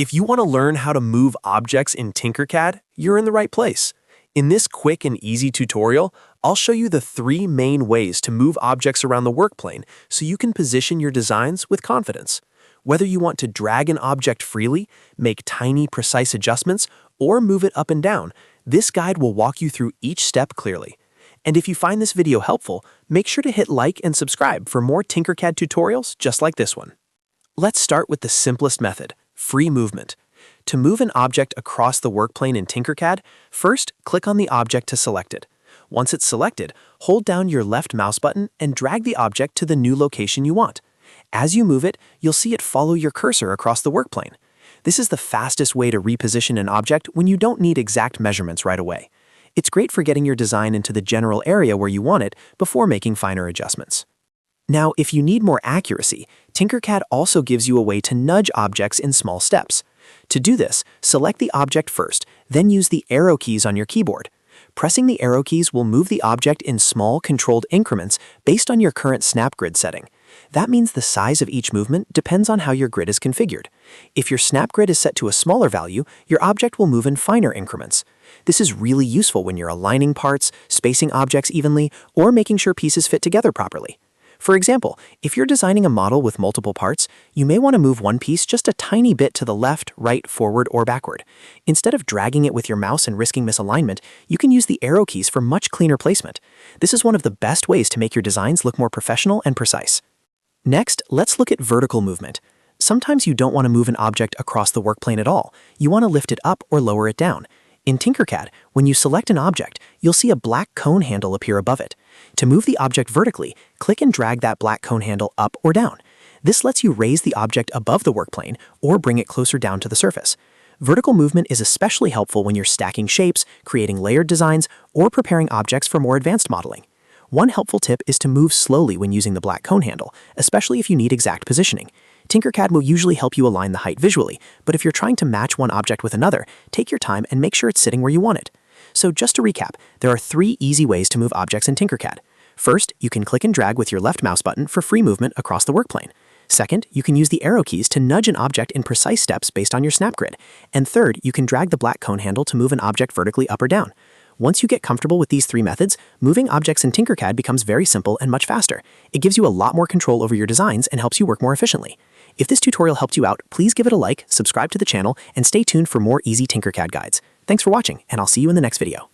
If you want to learn how to move objects in Tinkercad, you're in the right place. In this quick and easy tutorial, I'll show you the 3 main ways to move objects around the workplane so you can position your designs with confidence. Whether you want to drag an object freely, make tiny, precise adjustments, or move it up and down, this guide will walk you through each step clearly. And if you find this video helpful, make sure to hit like and subscribe for more Tinkercad tutorials just like this one. Let's start with the simplest method, free movement. To move an object across the workplane in Tinkercad, first click on the object to select it. Once it's selected, hold down your left mouse button and drag the object to the new location you want. As you move it, you'll see it follow your cursor across the workplane. This is the fastest way to reposition an object when you don't need exact measurements right away. It's great for getting your design into the general area where you want it before making finer adjustments. Now, if you need more accuracy, Tinkercad also gives you a way to nudge objects in small steps. To do this, select the object first, then use the arrow keys on your keyboard. Pressing the arrow keys will move the object in small, controlled increments based on your current snap grid setting. That means the size of each movement depends on how your grid is configured. If your snap grid is set to a smaller value, your object will move in finer increments. This is really useful when you're aligning parts, spacing objects evenly, or making sure pieces fit together properly. For example, if you're designing a model with multiple parts, you may want to move one piece just a tiny bit to the left, right, forward, or backward. Instead of dragging it with your mouse and risking misalignment, you can use the arrow keys for much cleaner placement. This is one of the best ways to make your designs look more professional and precise. Next, let's look at vertical movement. Sometimes you don't want to move an object across the workplane at all. You want to lift it up or lower it down. In Tinkercad, when you select an object, you'll see a black cone handle appear above it. To move the object vertically, click and drag that black cone handle up or down. This lets you raise the object above the workplane or bring it closer down to the surface. Vertical movement is especially helpful when you're stacking shapes, creating layered designs, or preparing objects for more advanced modeling. One helpful tip is to move slowly when using the black cone handle, especially if you need exact positioning. Tinkercad will usually help you align the height visually, but if you're trying to match one object with another, take your time and make sure it's sitting where you want it. So just to recap, there are 3 easy ways to move objects in Tinkercad. First, you can click and drag with your left mouse button for free movement across the workplane. Second, you can use the arrow keys to nudge an object in precise steps based on your snap grid. And third, you can drag the black cone handle to move an object vertically up or down. Once you get comfortable with these 3 methods, moving objects in Tinkercad becomes very simple and much faster. It gives you a lot more control over your designs and helps you work more efficiently. If this tutorial helped you out, please give it a like, subscribe to the channel, and stay tuned for more easy Tinkercad guides. Thanks for watching, and I'll see you in the next video.